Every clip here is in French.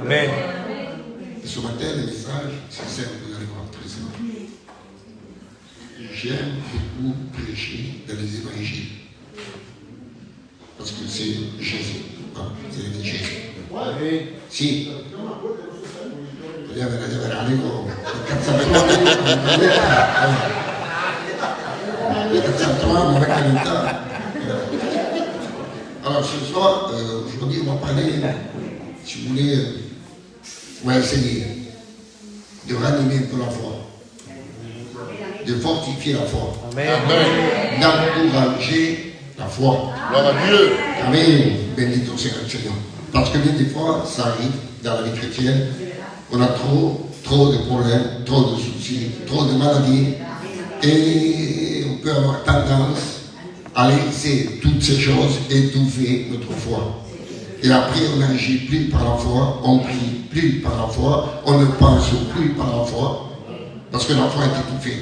Amen. Et ce matin, le message, c'est simple, vous allez voir, très simple. J'aime beaucoup prêcher dans les évangiles. Parce que c'est Jésus. C'est Jésus. Si. Alors ce soir, aujourd'hui on va parler, si vous voulez, on va essayer de ranimer un peu la foi, de fortifier la foi, d'encourager la foi. Gloire à Dieu. Amen. Béni ton Seigneur. Parce que bien des fois, ça arrive dans la vie chrétienne, on a trop de problèmes, trop de soucis, trop de maladies, et on peut avoir tendance à laisser toutes ces choses étouffer notre foi. Et après, on n'agit plus par la foi, on prie plus par la foi, on ne pense plus par la foi, parce que la foi est étouffée.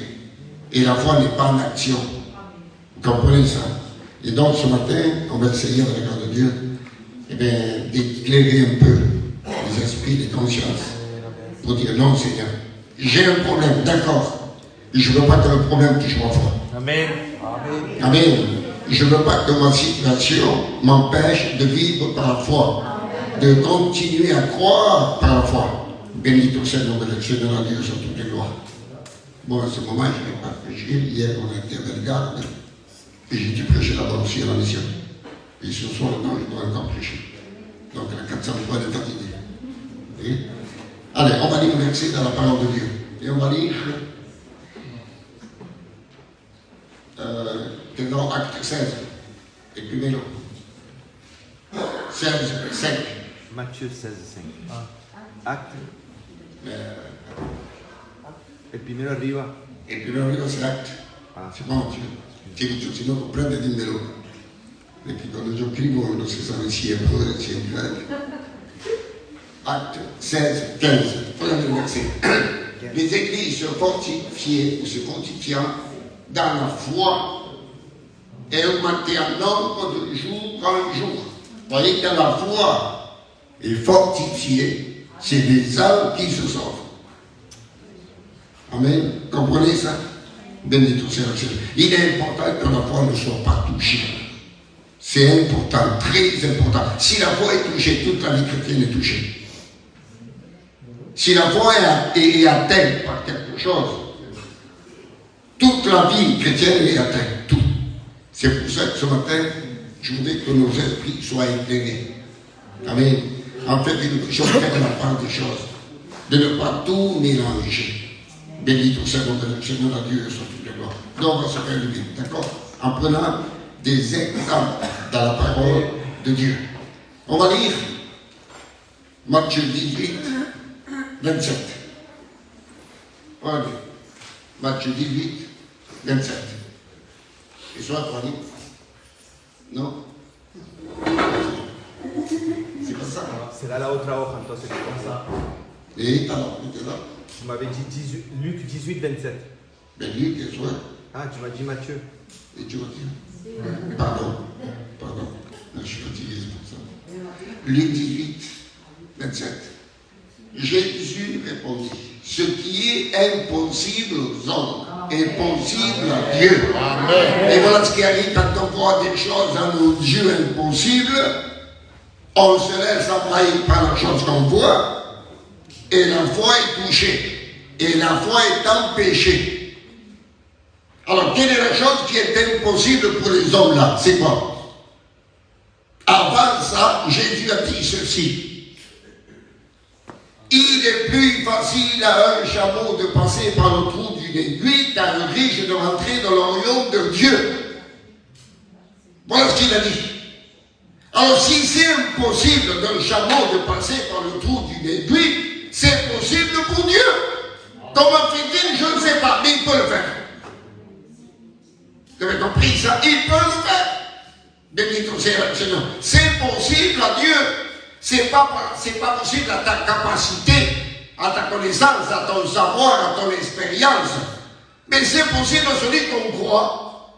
Et la foi n'est pas en action. Vous comprenez ça? Et donc ce matin, on va essayer, avec la grâce de Dieu, d'éclairer un peu les esprits, les consciences, pour dire non Seigneur, j'ai un problème, d'accord, et je ne veux pas que le problème touche ma foi. Amen. Amen. Je ne veux pas que ma situation m'empêche de vivre par la foi, de continuer à croire par la foi. Béni tout Seigneur de l'excellent Dieu sur toutes les gloires. Bon, à ce moment, je n'ai pas prêché. Hier, on a été à Bellegarde. Et j'ai dû prêcher là-bas aussi à la mission. Et ce soir, non, je dois encore prêcher. Donc, la 403 est fatiguée. Et allez, on va lire un verset dans la parole de Dieu. Et on va lire dans Acte 16. Et puis, mais 16, 5. Matthieu 16, 5. Acte. E primero arriva. E primero arriva c'est Acte. C'est bon, sinon vous prenez des mélos. Et puis quand les gens crient, on se sent si hébreu, si grec. Acte 16, 15. Regardez le verset. Les églises se fortifiaient ou se fortifiant dans la foi et augmentaient en nombre de jour en jour. Vous voyez que la foi est fortifiée, c'est des âmes qui se sauvent. Amen. Comprenez ça? Béni tout Seigneur. Il est important que la foi ne soit pas touchée. C'est important, très important. Si la foi est touchée, toute la vie chrétienne est touchée. Si la foi est atteinte par quelque chose, toute la vie chrétienne est atteinte. Tout. C'est pour ça que ce matin, je voudrais que nos esprits soient éclairés. Amen. En fait, nous devons faire la part des choses. De ne pas tout mélanger. Béni tout Seigneur de l'excellent Dieu sur toutes les gloires. Donc on va se faire le bien, d'accord? En prenant des exemples dans la parole de Dieu. On va lire Matthieu 18, 27. On va lire Matthieu 18, 27. Et soit on va lire? Non? C'est pas ça. Será la otra hoja, entonces, comme ça. Et alors, tu es là? Tu m'avais dit Luc 18, 27. Ben Luc et soit. Ah, tu m'as dit Matthieu. Et tu vas dire? Pardon. Là, je suis fatigué, c'est pour ça. Luc 18, 27. Jésus répondit, ce qui est impossible aux hommes est possible à Dieu. Amen. Et voilà ce qui arrive quand on voit des choses à nos dieux impossibles. On se laisse envahir par la chose qu'on voit. Et la foi est touchée. Et la foi est empêchée. Alors, quelle est la chose qui est impossible pour les hommes là? C'est quoi? Avant ça, Jésus a dit ceci. Il est plus facile à un chameau de passer par le trou d'une aiguille qu'à un riche de rentrer dans le royaume de Dieu. Voilà ce qu'il a dit. Alors, si c'est impossible d'un chameau de passer par le trou d'une aiguille, c'est possible pour Dieu. Comment fait-il? Je ne sais pas, mais il peut le faire. Vous avez compris ça? Il peut le faire. Béni soit le Seigneur. C'est possible à Dieu. C'est pas possible à ta capacité, à ta connaissance, à ton savoir, à ton expérience. Mais c'est possible à celui qu'on croit.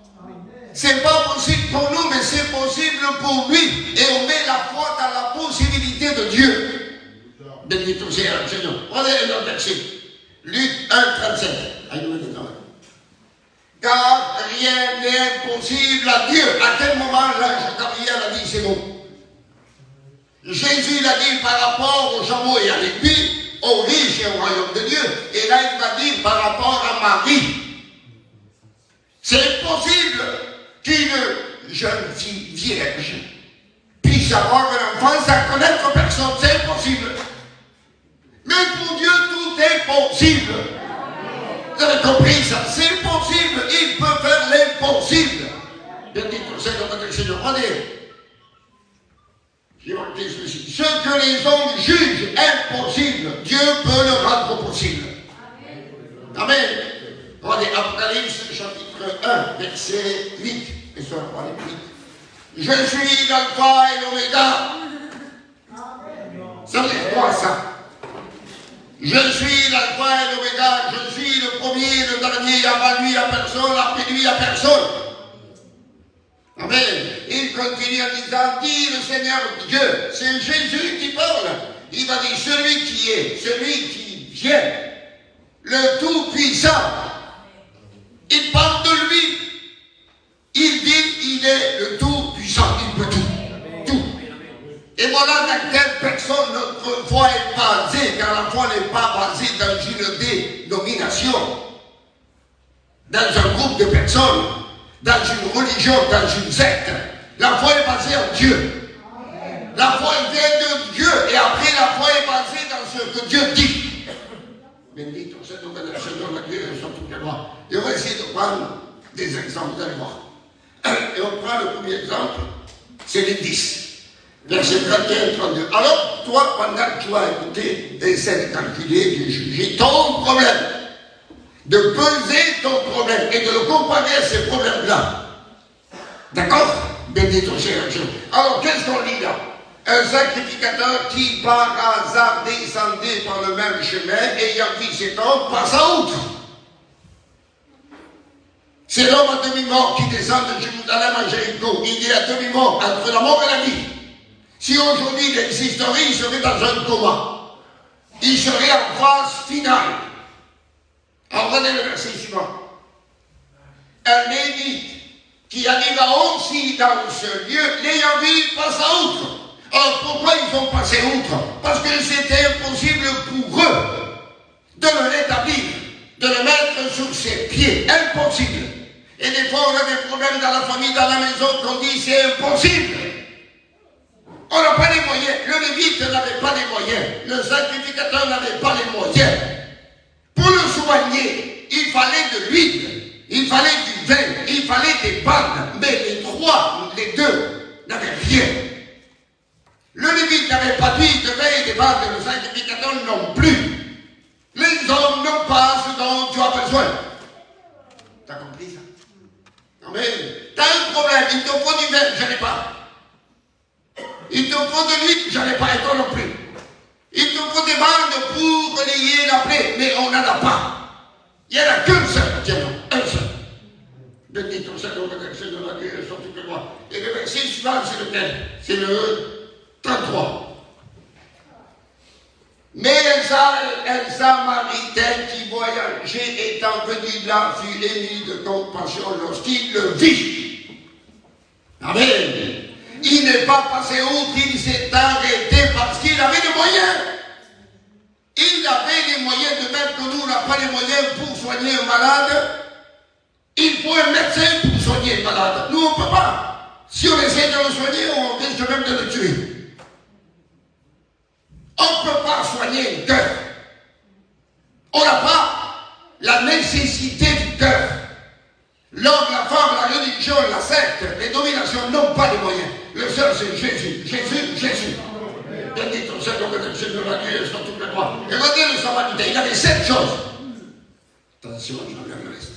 C'est pas possible pour nous, mais c'est possible pour lui. Et on met la foi dans la possibilité de Dieu. Béni ton Seigneur. Regardez le verset. Luc 1, 37. Car rien n'est impossible à Dieu. À quel moment l'ange Gabriel a dit c'est bon? Jésus l'a dit par rapport au chameau et à l'épée, aux riches et au royaume de Dieu. Et là, il va dire par rapport à Marie. C'est possible qu'une jeune fille vierge puisse avoir un enfant sans connaître personne. C'est possible. Mais pour Dieu, tout est possible. Vous avez compris ça? C'est possible. Il peut faire l'impossible. Je dis pour ça, le Seigneur. Regardez. J'ai marqué ceci. Ce que les hommes jugent impossible, Dieu peut le rendre possible. Amen. Regardez, Apocalypse chapitre 1, verset 8. Et ça, je suis l'alpha et l'oméga. Ça veut dire quoi ça? Je suis l'alpha et l'oméga, je suis le premier, le dernier, avant lui à personne, après lui à personne. Amen. Il continue en disant, dit le Seigneur Dieu, c'est Jésus qui parle. Il va dire, celui qui est, celui qui vient, le Tout-Puissant. Il parle de lui. Il dit, il est le Tout-Puissant, il peut tout. Tout. Et voilà dans quelle personne notre foi est basée, car la foi n'est pas basée dans une dénomination, dans un groupe de personnes, dans une religion, dans une secte. La foi est basée en Dieu. La foi vient de Dieu, et après la foi est basée dans ce que Dieu dit. Béni ton Seigneur, la Dieu sur toutes les lois. Et on va essayer de prendre des exemples, vous allez voir. Et on prend le premier exemple, c'est les 10. Verset 31, 32. Alors, toi, pendant que tu vas écouter, essaie de calculer, de juger ton problème, de peser ton problème et de le comparer à ces problèmes-là. D'accord? Béni ton Seigneur. Alors, qu'est-ce qu'on lit là? Un sacrificateur qui, par hasard, descendait par le même chemin, ayant vu cet homme, passa outre. C'est l'homme à demi-mort qui descend de Jérusalem à Jéricho. Il est à demi-mort, entre la mort et la vie. Si aujourd'hui il existerait, il serait dans un coma. Il serait en phase finale. Alors regardez le verset suivant. Un Lévite qui arriva aussi dans ce lieu, l'ayant vu, passe à outre. Alors pourquoi ils ont passé outre? Parce que c'était impossible pour eux de le rétablir, de le mettre sur ses pieds. Impossible. Et des fois on a des problèmes dans la famille, dans la maison, qu'on dit c'est impossible. On n'a pas les moyens. Le Lévite n'avait pas les moyens. Le sacrificateur n'avait pas les moyens. Pour le soigner, il fallait de l'huile, il fallait du vin, il fallait des bandes. Mais les deux n'avaient rien. Le Lévite n'avait pas d'huile, de vin et des bandes. Le sacrificateur non plus. Les hommes n'ont pas ce dont tu as besoin. T'as compris ça? Amen. T'as un problème, il te faut du vin, je n'ai pas. Il te faut de l'huile, j'en ai pas, et toi non plus. Il te faut des bandes pour relayer la plaie, mais on n'en a pas. Il n'y en a qu'un seul, tiens, un seul. Béni ton Seigneur, le Seigneur de la Dieu, sur toutes les lois. Et le verset suivant, c'est lequel? C'est le 33. Mais un Samaritain qui voyageait étant venu là fut ému de compassion lorsqu'il le vit. Amen. Il n'est pas passé outre, il s'est arrêté parce qu'il avait les moyens. Il avait les moyens, de même que nous, on n'a pas les moyens pour soigner un malade. Il faut un médecin pour soigner un malade. Nous, on ne peut pas. Si on essaie de le soigner, on risque même de le tuer. On ne peut pas soigner un cœur. On n'a pas la nécessité du cœur. L'homme, la femme, la religion, la secte, les dominations n'ont pas les moyens. Le seul, c'est Jésus. Jésus. Béni ton Seigneur, le Seigneur de la Dieu, sur toutes les droits. Et regardez le Samaritain, il avait 7 choses. Attention, je regarde le reste.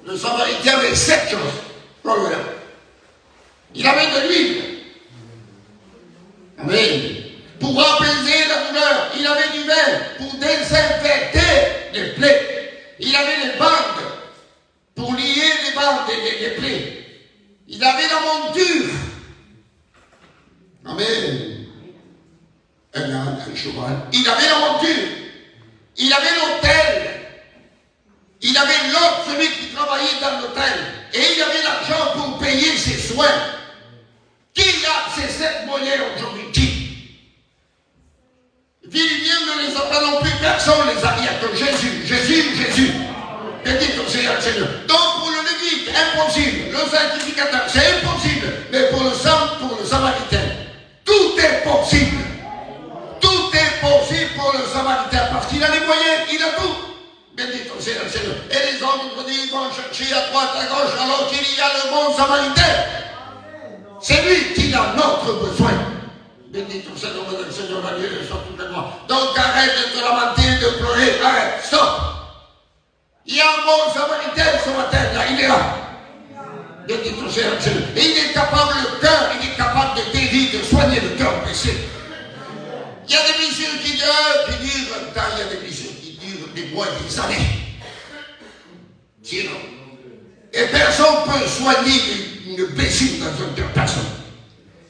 Le Samaritain avait 7 choses. Voilà. Il avait de l'huile. Amen. Pour apaiser la douleur, il avait du vin pour désinfecter les plaies. Il avait les bandes pour lier les bandes des plaies. Il avait la monture. Amen. un cheval. Il avait la voiture. Il avait l'hôtel. Il avait l'autre, celui qui travaillait dans l'hôtel. Et il avait l'argent pour payer ses soins. Qui a ces 7 moyens aujourd'hui? Qui? Philippiens ne les a pas non plus. Personne les a. Il n'y a que Jésus. Jésus. Béni ton Seigneur le Seigneur. Donc pour le Lévite, impossible. Le sanctificateur, c'est impossible. Mais pour le Samaritain, tout est possible. Tout est possible pour le Samaritain. Parce qu'il a les moyens, il a tout. Béni ton Seigneur le Seigneur. Et les hommes aujourd'hui vont chercher à droite, à gauche, alors qu'il y a le bon Samaritain. C'est lui qui a notre besoin. Béni ton Seigneur, le Seigneur, la Dieu, sur toutes les voies. Donc arrête de te lamenter, de pleurer. Arrête, stop. Il y a un bon Samaritain sur la terre, là, il est là. Béni ton Seigneur, le Seigneur. Et il est capable, le cœur, il est capable de guérir, de soigner le cœur blessé. Il y a des blessures qui durent un temps, il y a des blessures qui durent des mois, des années. Sinon. Et personne ne peut soigner une blessure dans un cœur, personne.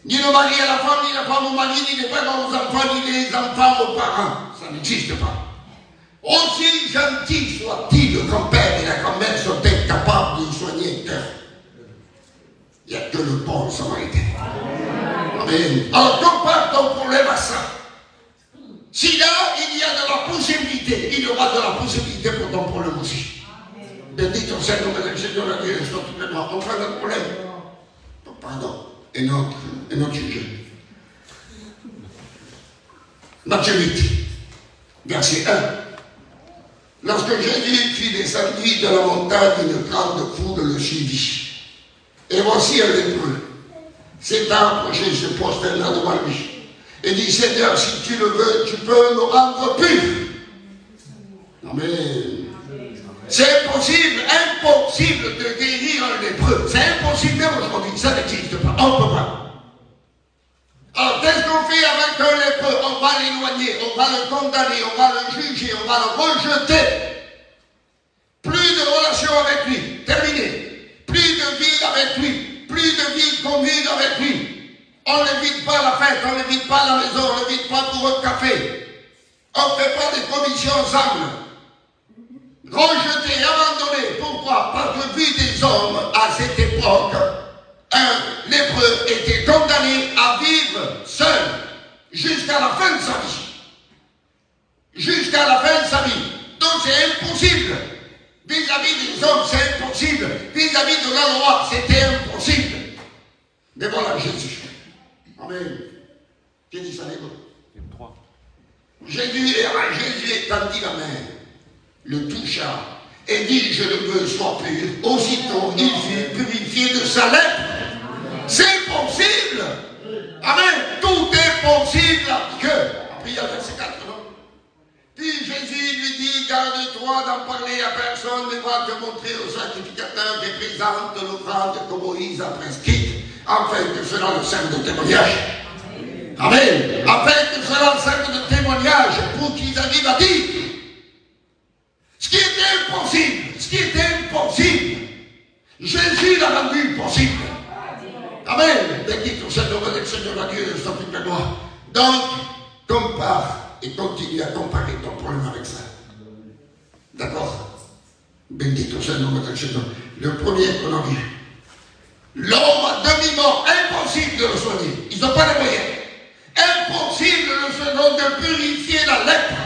Ni le mari à la femme, ni la femme au mari, ni les parents aux enfants, ni les enfants aux parents. Ça n'existe pas. Aussi gentil soit-il, le grand-père et la grand-mère sont incapables de soigner un cœur. Il n'y a que le bon Samaritain. Amen. Alors compare ton problème à ça. Si là, il y a de la possibilité, il y aura de la possibilité pour ton problème aussi. Béni ton Seigneur, le Seigneur, la Dieu, sur toutes les droits. On prend notre problème. Pardon. Et notre sujet. Matthieu 8, verset 1. Lorsque Jésus fut descendu de la montagne, une grande foule le suivit. Et voici un lépreux. S'étant approché, se prosterna devant lui. Et dit, Seigneur, si tu le veux, tu peux me rendre pur. Amen. C'est impossible de guérir un lépreux. C'est impossible même aujourd'hui, ça n'existe pas. On ne peut pas. Alors, qu'est-ce qu'on fait avec un lépreux? On va l'éloigner, on va le condamner, on va le juger, on va le rejeter. Plus de relation avec lui, terminé. Plus de vie avec lui, plus de vie commune avec lui. On n'invite pas à la fête, on n'invite pas à la maison, on n'invite pas pour un café. On ne fait pas des commissions ensemble. Rejeté, abandonné. Pourquoi? Parce que vu des hommes à cette époque, un lépreux était condamné à vivre seul jusqu'à la fin de sa vie. Jusqu'à la fin de sa vie. Donc c'est impossible. Vis-à-vis des hommes, c'est impossible. Vis-à-vis de la loi, c'était impossible. Mais voilà Jésus. Amen. Qui dit ça, les gars? Jésus étendit la main, le toucha et dit, je le veux, sois pur. Aussitôt, il fut purifié de sa lèpre. C'est possible. Amen. Tout est possible à Dieu. Après, il y a verset 4, non? Puis Jésus lui dit, garde-toi d'en parler à personne, mais va te montrer au sacrificateur qui présente l'offrande que Moïse a prescrite, afin que cela le serve de témoignage. Amen. Afin que cela le serve de témoignage pour qu'ils arrivent à dire ce qui était impossible, Jésus l'a rendu possible. Amen. Béni ton Seigneur, le Seigneur, la Dieu, de toute la gloire. Donc, compare et continue à comparer ton problème avec ça. D'accord? Béni ton Seigneur, le Seigneur. Le premier qu'on a vu. L'homme à demi-mort, impossible de le soigner. Ils n'ont pas les moyens. Impossible de purifier la lèpre,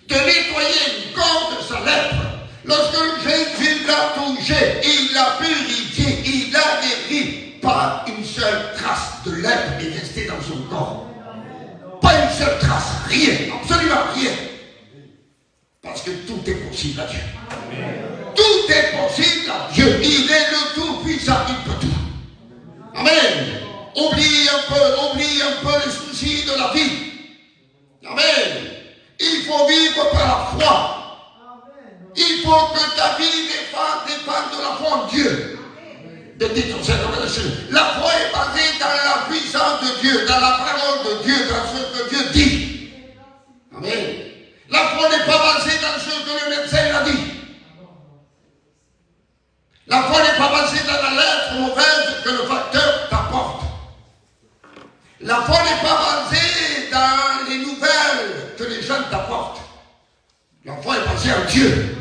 de nettoyer le corps de sa lèpre. Lorsque Jésus l'a touché, il l'a purifié, il l'a guéri. Pas une seule trace de lèpre est restée dans son corps. Pas une seule trace, rien, absolument rien. Parce que tout est possible à Dieu. Tout est possible à Dieu. Il est le tout-puissant, il peut tout. Amen. Oublie un peu les soucis de la vie. Amen. Il faut vivre par la foi. Il faut que ta vie dépende de la foi en Dieu. La foi est basée dans la puissance de Dieu, dans la parole de Dieu, dans ce que Dieu dit. Amen. La foi n'est pas basée dans ce que le médecin a dit. La foi n'est pas basée dans la lettre mauvaise que le facteur t'apporte. La foi n'est pas basée dans les nouvelles appartient à Dieu.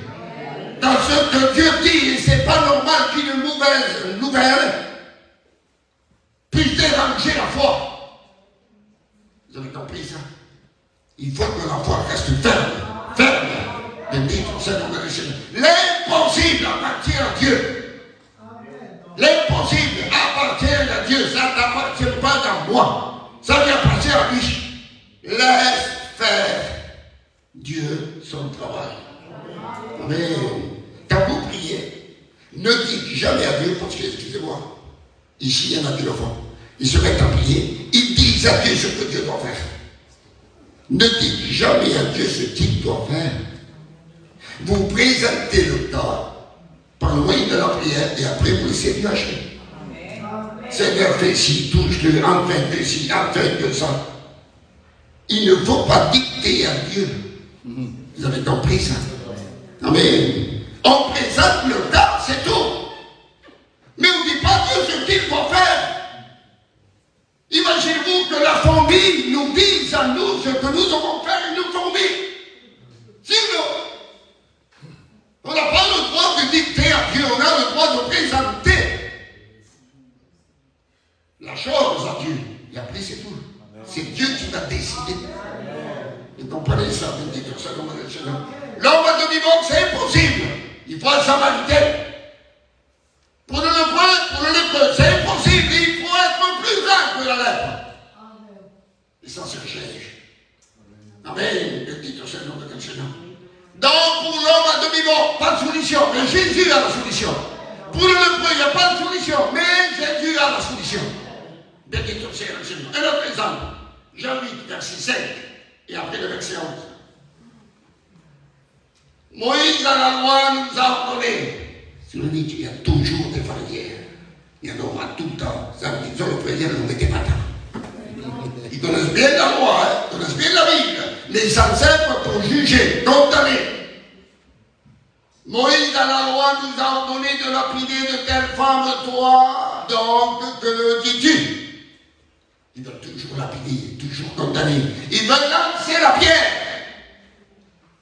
Dans ce que Dieu dit, et c'est pas normal qu'une mauvaise nouvelle puisse déranger la foi. Vous avez compris ça? Il faut que la foi reste ferme. Ferme. L'impossible appartient à Dieu. L'impossible appartient à Dieu. Ça n'appartient pas à moi. Ça lui appartient à lui. Laisse faire Dieu son travail. Amen. Quand vous priez, ne dites jamais à Dieu, parce que, excusez-moi, ici il y en a qui le font. Ils se mettent à prier, ils disent à Dieu ce que Dieu doit faire. Ne dites jamais à Dieu ce qu'il doit faire. Vous présentez le cas par le moyen de la prière et après vous laissez Dieu agir. Seigneur, fais ci, touche-le, enfin fais ci, enfin que ça. Il ne faut pas dicter à Dieu. Vous avez compris ça? Amen. On présente le cas, c'est tout. Mais on ne dit pas à Dieu ce qu'il faut faire. Imaginez-vous que la famille nous dise à nous ce que nous devons faire une famille. Sinon, on n'a pas le droit de dicter à Dieu, on a le droit de présenter la chose à Dieu. Et après, c'est tout. C'est Dieu qui va décider. Vous comprenez ça, l'homme a demi-monde, c'est impossible. Il faut un samaritain. Pour le lépreux, c'est impossible. Il faut être plus grand que la lèpre. Et ça se cherche. Amen. Bendito sea el nombre del Seigneur. Donc, pour l'homme à demi-mort, pas de solution. Mais Jésus a la solution. Pour le lépreux, il n'y a pas de solution. Mais Jésus a la solution. Bendito sea el Seigneur. Un autre exemple. Jean 8, verset 5. Et après le verset 11. Moïse, à la loi, nous a ordonné. Sur le dit, il y a toujours des barrières. Il y en aura tout le temps. Ça veut dire que le président ne mettait pas tant. Ils connaissent bien la loi, hein? Ils connaissent bien la Bible. Les ancêtres pour juger, condamner. Moïse, à la loi, nous a ordonné de lapider de telle femme, toi, donc, que dis-tu? Ils veulent toujours lapider, toujours condamner. Ils veulent lancer la pierre.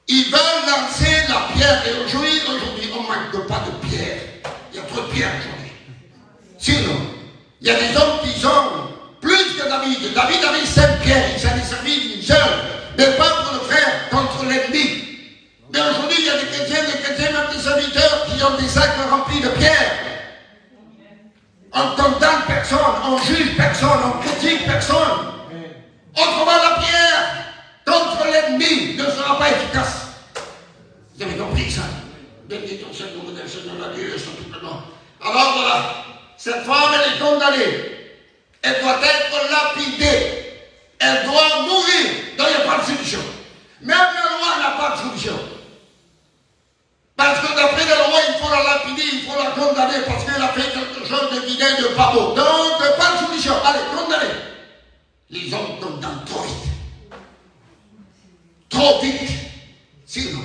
Ils veulent lancer la pierre. Et aujourd'hui, on ne manque pas de pierre. Il y a trop de pierres aujourd'hui. Sinon, il y a des hommes qui sont plus que David. David avait 5 pierres. Il s'en est servi d'une seule. Mais pas pour le faire contre l'ennemi. Mais aujourd'hui, il y a des chrétiens, même des serviteurs qui ont des sacs remplis de pierres. On ne condamne personne, on juge personne, on critique personne. Autrement, la pierre contre l'ennemi ne sera pas efficace. Vous avez compris ça? Bendito sea el nombre del Señor, la Dieu, alors voilà, cette femme, elle est condamnée. Elle doit être lapidée. Elle doit mourir. Donc il n'y a pas de solution. Même la loi n'a pas de solution. Parce que d'après la loi, il faut la lapider, il faut la condamner parce qu'elle a fait quelque chose de vilain, de pas beau. Donc, pas de solution. Allez, condamnez. Les hommes condamnent trop vite. Trop vite. Sinon,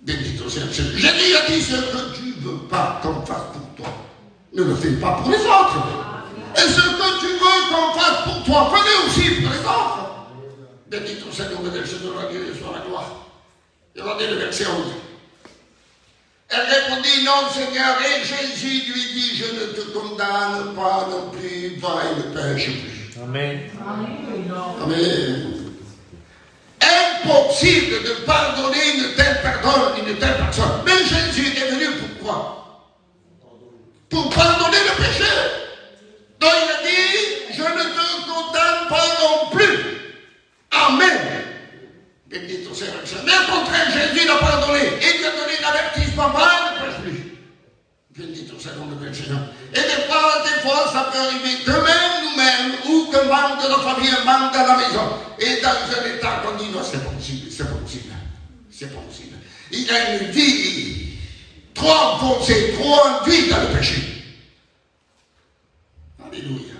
bendito sea le Seigneur. Jésus a dit ce que tu ne veux pas qu'on fasse pour toi. Ne le fais pas pour les autres. Et ce que tu veux qu'on fasse pour toi, fais-le aussi pour les autres. Bendito sea le nombre del Seigneur, la Dieu soit la gloire. Regardez le verset 11. Elle répondit, non Seigneur, et Jésus lui dit, je ne te condamne pas non plus, va et ne pêche plus. Amen. Amen. Impossible de pardonner une telle personne. Mais Jésus est venu pourquoi? Pour pardonner le péché. Donc il a dit, je ne te condamne pas non plus. Amen. Mais au contraire, Jésus l'a pardonné. Il lui a donné l'avertissement, ne pêche plus. Bendito sea le nom du Seigneur. Et des fois, ça peut arriver de même nous-mêmes, ou qu'un membre de notre famille, un membre de la maison, et dans un état qu'on dit, non, c'est pas possible, c'est pas possible, c'est pas possible. Il a une vie trop enfoncée, trop enduite dans le péché. Alléluia.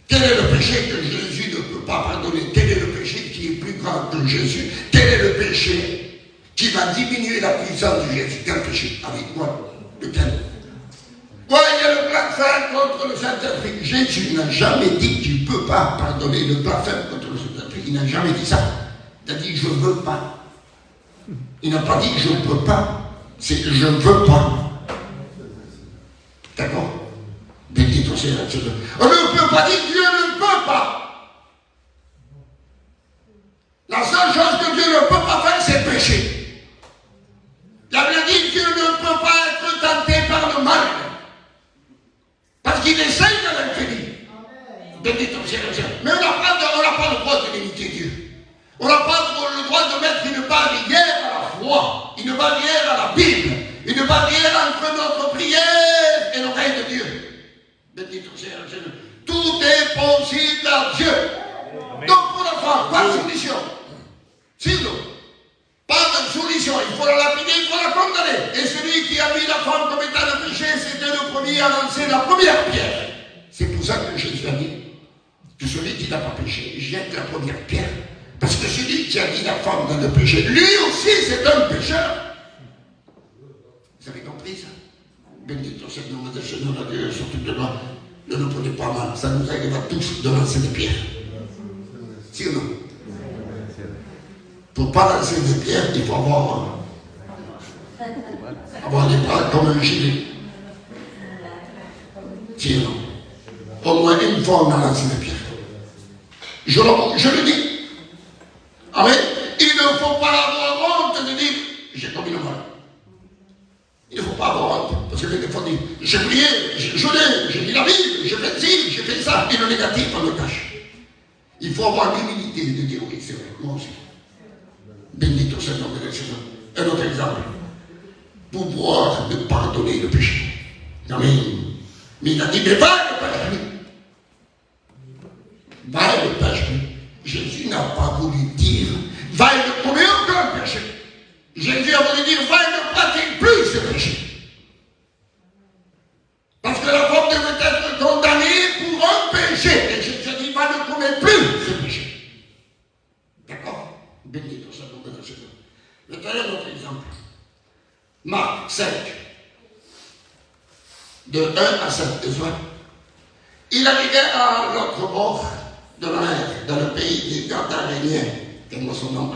Quel est le péché que Jésus ne peut pas pardonner? Quel est le péché qui est plus grand que Jésus? Quel est le péché qui va diminuer la puissance de Jésus? Quel péché? Avec quoi? Lequel? Quoi, il y a le blasphème contre le Saint-Esprit. Jésus n'a jamais dit que tu ne peux pas pardonner le blasphème contre le Saint-Esprit. Il n'a jamais dit ça. Il a dit je ne veux pas. Il n'a pas dit je ne peux pas, c'est je ne veux pas. D'accord? Béni ton Seigneur. On ne peut pas dire Dieu ne peut pas. La seule chose que Dieu ne peut pas faire, c'est pécher. La Bible dit que Dieu ne peut pas être tenté par le mal. Parce qu'il essaye de l'infini. Béni ton Seigneur. Mais on n'a pas le droit de limiter Dieu. On n'a pas le droit de mettre une barrière à la foi, une barrière à la Bible, une barrière entre notre prière et l'oreille de Dieu. Béni ton Seigneur. Tout est possible à Dieu. Donc pour la femme, pas de solution. Sinon, pas de solution. Il faut la lapider, il faut la condamner. Et celui qui a mis la femme comme état de péché, c'était le premier à lancer la première pierre. C'est pour ça que Jésus a dit que celui qui n'a pas péché jette la première pierre. Parce que celui qui a mis la femme dans le péché, lui aussi c'est un pécheur. Vous avez compris ça? Béni ton Seigneur, la Dieu, surtout de moi. Ne nous prenez pas mal, ça nous arrive à tous de lancer des pierres. Si ou non? Pour ne pas lancer des pierres, il faut avoir les bras comme un gilet. Si ou non? Au moins une fois on a lancé des pierres. Je le dis. Amen. Il ne faut pas avoir honte de dire j'ai commis le mal. Il ne faut pas avoir honte. Parce que des fois on dit j'ai prié, j'ai jeûné, j'ai lu la Bible, j'ai fait ci, j'ai fait ça. Et le négatif, on le cache. Il faut avoir l'humilité de dire oui, c'est vrai, moi aussi. Béni ton Seigneur, un autre exemple. Pouvoir de pardonner le péché. Amen. Mais il a dit mais va et ne pêche plus. Va et ne pêche plus. Jésus n'a pas voulu dire va et ne commet aucun péché. Jésus a voulu dire va et ne pratique plus ce péché. Parce que la femme devait être condamnée pour un péché. Et Jésus a dit va et ne commet plus ce péché. D'accord? Béni ton Seigneur. Maintenant, un autre exemple. Marc 5, de 1 à 7, il arrivait à l'autre bord de la mer, dans le pays des Gadaréniens, tellement son nom.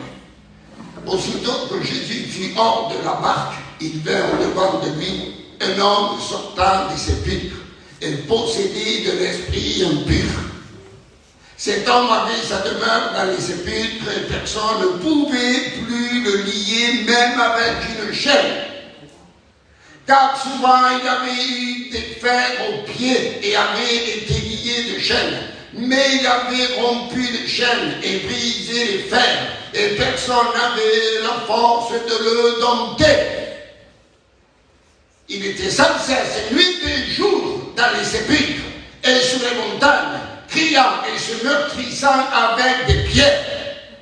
Aussitôt que Jésus fut hors de la barque, il vint au devant de lui un homme sortant des sépulcres et possédé de l'esprit impur. Cet homme avait sa demeure dans les sépulcres et personne ne pouvait plus le lier, même avec une chaîne. Car souvent il avait eu des fers aux pieds et avait été lié de chaînes. Mais il avait rompu les chaînes et brisé les fers, et personne n'avait la force de le dompter. Il était sans cesse, nuit et jour, dans les sépulcres et sur les montagnes, criant et se meurtrissant avec des pierres.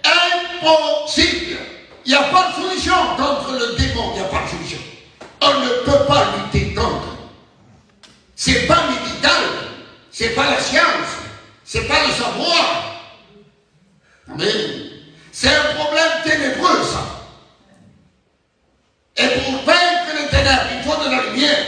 Impossible! Il n'y a pas de solution contre le démon, il n'y a pas de solution. On ne peut pas lutter contre. C'est pas médical, c'est pas la science, c'est pas le savoir. Amen. C'est un problème ténébreux, ça. Et pour vaincre les ténèbres, il faut de la lumière.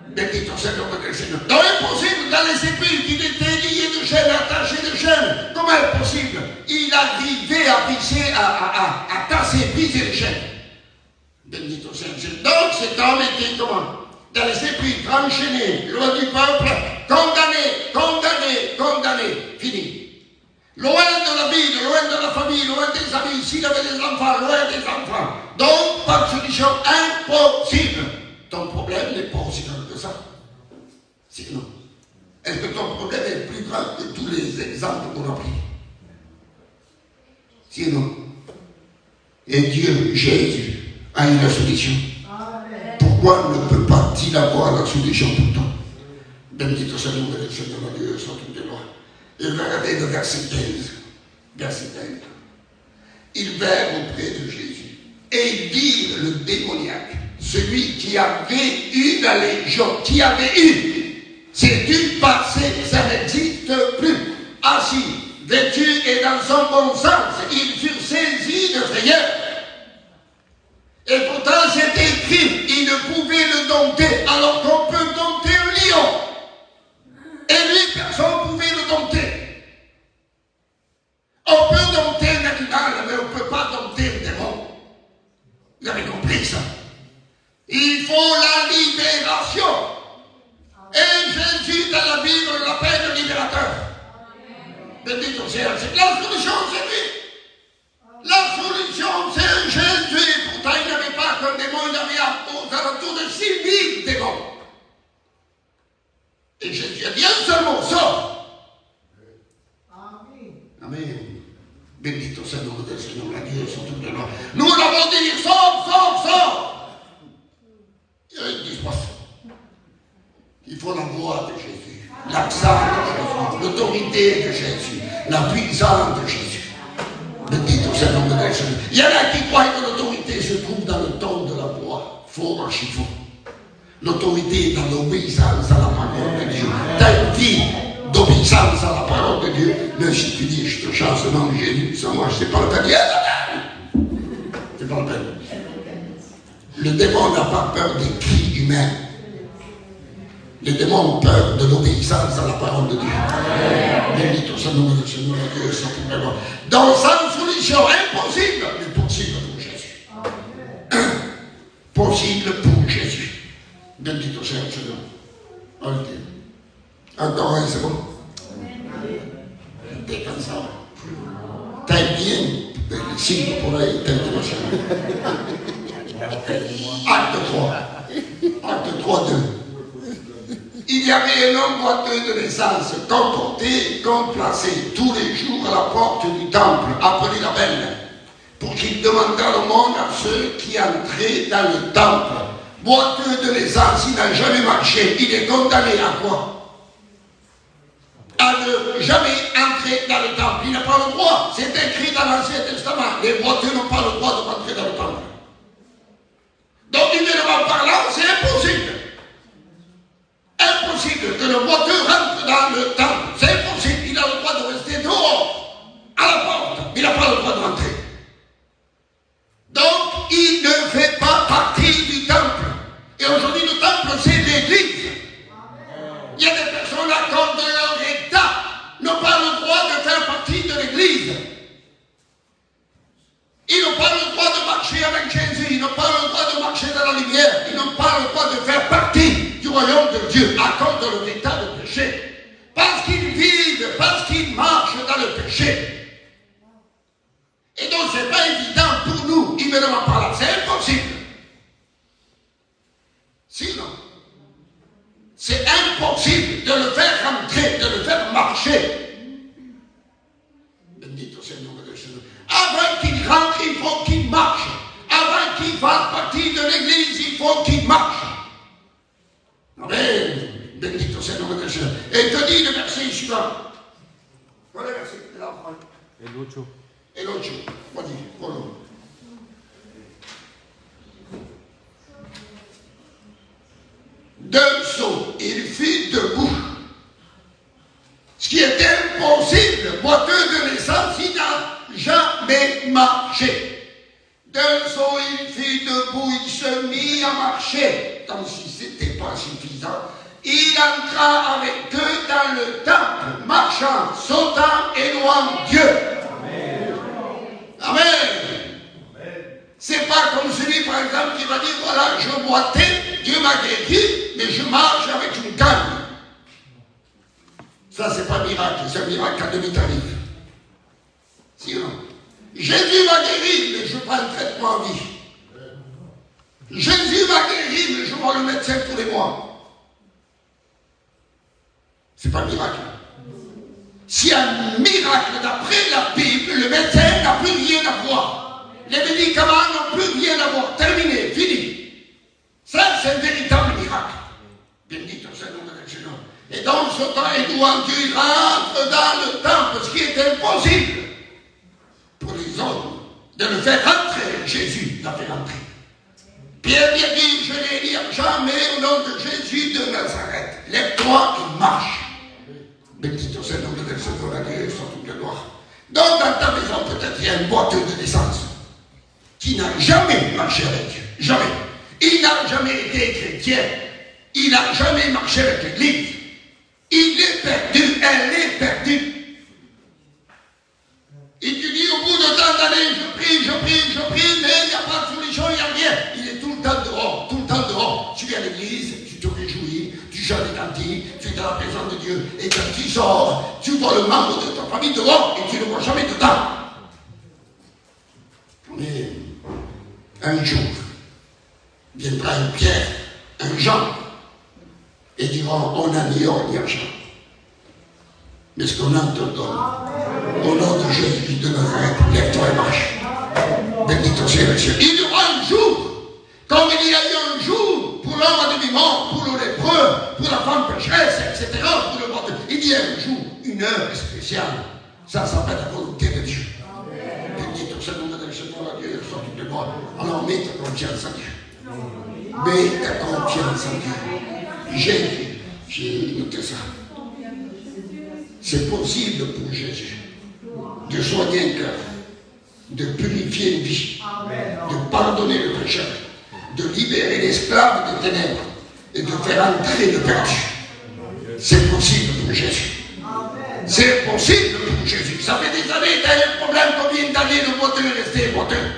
Béni ton Seigneur, notre Seigneur. Non, impossible, dans les sépulcres, il était lié de chaînes, attaché de chaînes. Comment est possible? Il arrivait à briser, à tasser, briser les chaînes. Béni ton Seigneur. Donc cet homme était comment? Dans les sépulcres, enchaîné, loin du peuple, condamné, fini. Loin de la vie, loin de la famille, loin des amis, s'il avait des enfants, loin des enfants. Donc, pas de solution, impossible. Ton problème n'est pas aussi grand que ça. Sinon, est-ce que ton problème est plus grand que tous les exemples qu'on a pris? Sinon, et Dieu, Jésus, a une solution. Pourquoi ne peut pas-il avoir la solution pour toi? Béni ton Seigneur, le Seigneur Dieu, sans toute gloire. Et regardez le verset 15. Verset 15. Ils vinrent auprès de Jésus et ils dirent le démoniaque, celui qui avait eu la légion, qui avait eu, c'est du passé, ça n'existe plus. Assis, vêtu et dans son bon sens, ils furent saisis de frayeur. Et pourtant c'était écrit, ils ne pouvaient le dompter, alors qu'on peut dompter un lion. Et lui, personne ne pouvait le dompter. On peut dompter un animal, mais on ne peut pas dompter un démon. siècle. La solution, c'est lui. La solution, c'est Jésus. Pourtant, il n'avait pas qu'un démon, il avait aux alentours de 6000 démons. Et Jésus a dit un seul mot, sors. Amen. Amen. Bendito sea el nombre del Señor, la Dieu sur toute la gloire. Nous l'avons dit, sors, sors, sors. Ils disent pas ça. Il faut la voix de Jésus, l'accent de Jésus, l'autorité de Jésus, la puissance de Jésus. Bendito sea el nombre del Señor. Il y en a qui croient que l'autorité se trouve dans le ton de la voix. Faux, archi faux. L'autorité est dans l'obéissance à la parole de Dieu. Ta vie d'obéissance à la parole de Dieu. Même si tu dis, je te chasse dans le Jésus, ça moi, c'est pas la peine. C'est pas la peine. Le démon n'a pas peur des cris humains. Les démons ont peur de l'obéissance à la parole de Dieu. Bendito sea el nombre del Señor, Dieu sur toute la gloire. Dans sa solution impossible, mais possible pour Jésus. Possible pour Jésus. Bendito sea el Señor. Ok. Encore un, c'est bon? T'es comme ça. T'es bien. Si vous pourrez, t'es comme ça. Acte 3. Acte 3, 2. Il y avait un homme boiteux de naissance, qu'on plaçait tous les jours à la porte du temple, appelé la Belle, pour qu'il demandât l'aumône à ceux qui entraient dans le temple. Boiteux de naissance, il n'a jamais marché. Il est condamné à quoi? À ne jamais entrer dans le temple. Il n'a pas le droit. C'est écrit dans l'Ancien Testament. Les boiteux n'ont pas le droit de rentrer dans le temple. Donc, humainement parlant, c'est impossible. Impossible que le boiteux rentre dans le temple. C'est impossible. Il a le droit de rester dehors, à la porte. Il n'a pas le droit de rentrer. Donc, il ne fait pas partie du temple. Et aujourd'hui, le temple, c'est l'église. Il y a des personnes à cause de leur état n'ont pas le droit de faire partie de l'église. Ils n'ont pas le droit de marcher avec Jésus. Ils n'ont pas le droit de marcher dans la lumière. Ils n'ont pas le droit de faire partie du royaume de Dieu à cause de leur état de péché. Parce qu'ils vivent, parce qu'ils marchent dans le péché. Et donc, ce n'est pas évident pour nous, humainement parlant. C'est impossible. Sinon, c'est impossible de le faire rentrer, de le faire marcher. Bendito sea el nombre del Señor. Avant qu'il rentre, il faut qu'il marche. Avant qu'il fasse partie de l'église, il faut qu'il marche. Amen. Bendito sea el nombre del Señor. Et te dit le verset suivant. Voilà le verset. El 8. El 8. Vas-y, voilà. D'un saut, il fut debout. Ce qui est impossible, boiteux de naissance, il n'a jamais marché. D'un saut, il fut debout, il se mit à marcher. Comme si ce n'était pas suffisant. Il entra avec eux dans le temple, marchant, sautant et louant Dieu. Amen. Amen. C'est pas comme celui, par exemple, qui va dire, voilà, je boitais, Dieu m'a guéri, mais je marche avec une canne. Ça, c'est pas un miracle, c'est un miracle à demi-tarif. Sinon, Jésus m'a guéri, mais je prends un traitement en vie. Jésus m'a guéri, mais je vois le médecin tous les mois. C'est pas un miracle. Si un miracle, d'après la Bible, le médecin n'a plus rien à voir. Les médicaments n'ont plus rien à voir. Terminé, fini. Ça, c'est un véritable miracle. Bendito sea el nombre del Señor. Et dans ce temps, et louant Dieu, il rentre dans le temple, ce qui est impossible pour les hommes de le faire rentrer. Jésus l'a fait rentrer. Pierre lui a dit, je n'ai dit jamais au nom de Jésus de Nazareth. Lève-toi et marche. Bendito sea el nombre del Señor, la Dieu sur toute la gloire. Donc, dans ta maison, peut-être il y a une boiteux de naissance qui n'a jamais marché avec Dieu. Jamais. Il n'a jamais été chrétien. Il n'a jamais marché avec l'Église. Il est perdu. Elle est perdue. Et tu dis au bout de tant d'années, je prie, mais il n'y a pas de solution, il n'y a rien. Il est tout le temps dehors, tout le temps dehors. Tu viens à l'église, tu te réjouis, tu jeûnes et quand tu es dans la présence de Dieu, et quand tu sors, tu vois le membre de ta famille dehors et tu ne le vois jamais dedans. Mais un jour, viendra un Pierre, un Jean, et diront, on a ni or ni argent. Mais ce qu'on a, on te le donne. Au nom de Jésus de Nazareth, lève-toi et marche. Béni soit le Dieu. Il y aura un jour, comme il y a eu un jour pour l'homme à demi-mort, pour le lépreux, pour la femme pécheresse, etc. Pour le monde. Il y a un jour, une heure spéciale. Ça s'appelle la volonté de Dieu. Béni soit le nom de Seigneur, Dieu, soit toutes les gloires. Alors mets ta confiance en Dieu. Mets ta confiance en Dieu. Jésus, j'ai noté ça. C'est possible pour Jésus de soigner un cœur, de purifier une vie, de pardonner le pécheur, de libérer l'esclave des ténèbres et de faire entrer le perdu. C'est possible pour Jésus. C'est possible pour Jésus. Ça fait des années que tu as un problème. Combien d'années le boiteux est resté boiteux?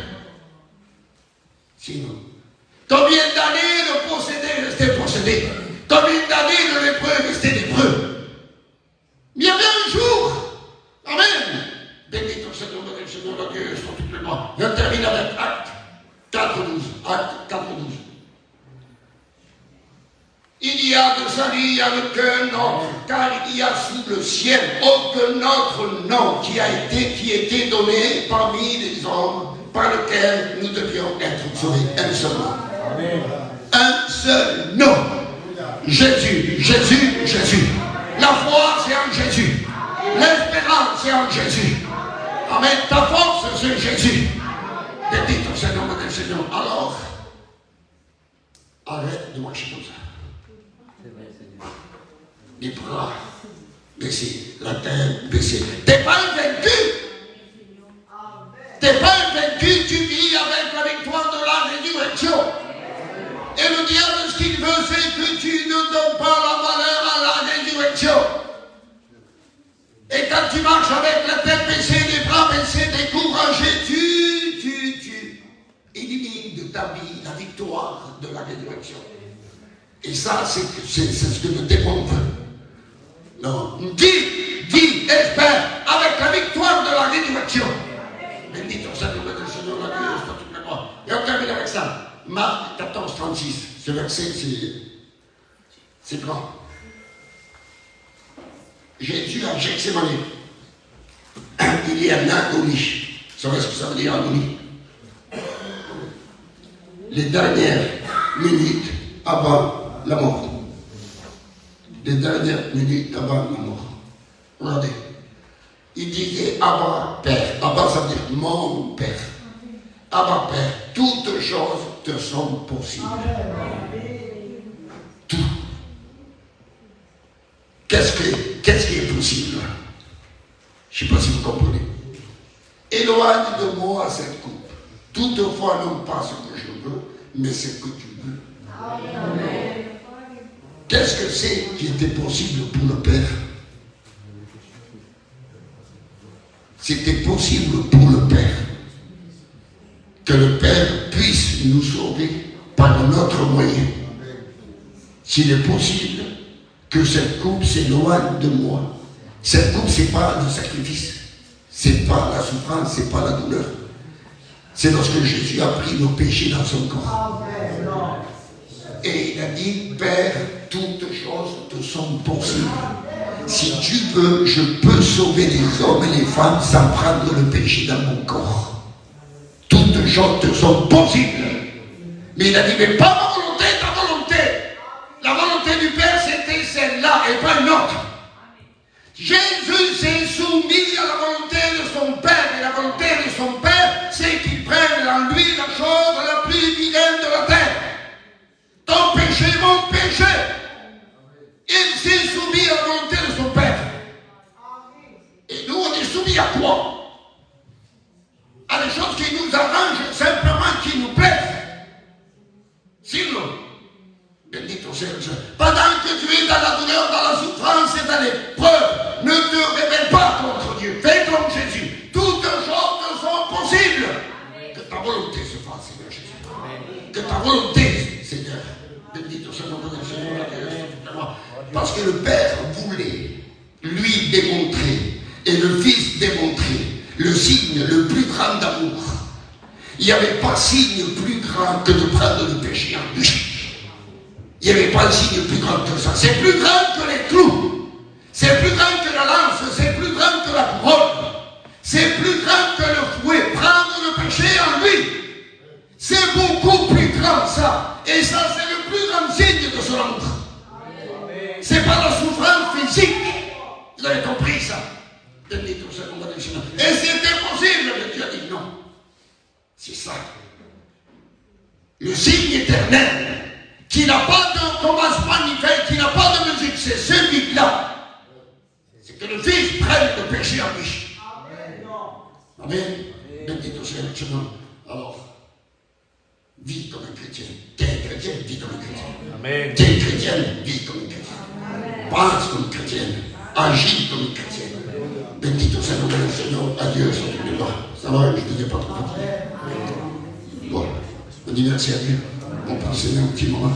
Sinon. Combien d'années le possédé est resté possédé? Combien d'années le lépreux est resté lépreux? Mais il y avait un jour. Amen. Béni soit le nom de Seigneur, Dieu, soit toutes les gloires. Je termine avec Acte 4.12. Acte 4.12. Il y a de salut, il y a aucun autre, car il y a sous le ciel aucun autre nom qui était donné parmi les hommes par lequel nous devions être sauvés. Un seul nom. Amen. Un seul nom. Jésus, Jésus, Jésus. La foi, c'est en Jésus. L'espérance, c'est en Jésus. Amen. Ta force, c'est Jésus. Béni soit le nom de Seigneur. Alors, arrête de marcher comme ça. Les bras baissés, la tête baissée. T'es pas un vaincu. T'es pas un vaincu, tu vis avec la victoire de la résurrection. Et le diable, ce qu'il veut, c'est que tu ne donnes pas la valeur à la résurrection. Et quand tu marches avec la tête baissée, les bras baissés, découragé, tu élimines de ta vie la victoire de la résurrection. Et ça, c'est ce que le démon veut. Non. Dis, espère, avec la victoire de la résurrection. Béni soit le nom de Seigneur, la Dieu, soit toute la gloire. Et on termine avec ça. Marc 14, 36. Ce verset, c'est grand. Jésus a Gethsémani. Il est en agonie. Vous savez ce que ça veut dire agonie? Les dernières minutes avant la mort. Les dernières minutes avant la mort. Regardez. Il disait Abba, Père. Abba, ça veut dire mon Père. Abba, Père, toutes choses te sont possibles. Tout. Qu'est-ce qui est possible? Je ne sais pas si vous comprenez. Éloigne de moi cette coupe. Toutefois, non pas ce que je veux, mais ce que tu veux. Amen. Qu'est-ce que c'est qui était possible pour le Père? C'était possible pour le Père que le Père puisse nous sauver par notre moyen. S'il est possible que cette coupe s'éloigne de moi. Cette coupe, ce n'est pas le sacrifice, ce n'est pas la souffrance, ce n'est pas la douleur. C'est lorsque Jésus a pris nos péchés dans son corps. Et il a dit, Père, toutes choses te sont possibles. Si tu veux, je peux sauver les hommes et les femmes sans prendre le péché dans mon corps. Toutes choses te sont possibles. Mais il a dit, mais pas ma volonté, ta volonté. La volonté du Père, c'était celle-là et pas une autre. Jésus s'est soumis à la volonté de son Père. Et la volonté de son Père, c'est qu'il prenne en lui la chose la plus vilaine de la terre. Ton péché, mon péché. Il s'est soumis à la volonté de son Père. Et nous, on est soumis à quoi? À des choses qui nous arrangent, simplement qui nous plaisent. Sinon, béni soit Dieu. Pendant que tu es dans la douleur, dans la souffrance et dans l'épreuve, ne te rebelle pas contre Dieu. Fais comme Jésus. Toutes choses te sont possibles. Que ta volonté se fasse, Seigneur Jésus. Parce que le Père voulait lui démontrer, et le Fils démontrer, le signe le plus grand d'amour. Il n'y avait pas signe plus grand que de prendre le péché en lui. Il n'y avait pas de signe plus grand que ça. C'est plus grand que les clous. C'est plus grand que la lance. C'est plus grand que la couronne. C'est plus grand que le fouet. Prendre le péché en lui. C'est beaucoup plus grand ça. Et ça, c'est le plus grand signe de son amour. C'est pas la souffrance physique. Vous avez compris ça? Et c'était possible, mais Dieu a dit non. C'est ça. Le signe éternel, qui n'a pas de commencement ni fin, qui n'a pas de musique, c'est celui-là. C'est que le Fils prenne le péché en lui. Amen. Bendito soit le Seigneur. Alors, vis comme un chrétien. T'es un chrétien, vis comme un chrétien. Amen. T'es un chrétien, vis comme un chrétien. Pense comme un chrétien. Agis comme un chrétien. Bendito soit le Seigneur. Adieu, Seigneur. Ça va, je ne dis pas trop. Bon, on dit merci à Dieu. On peut enseigner un petit moment.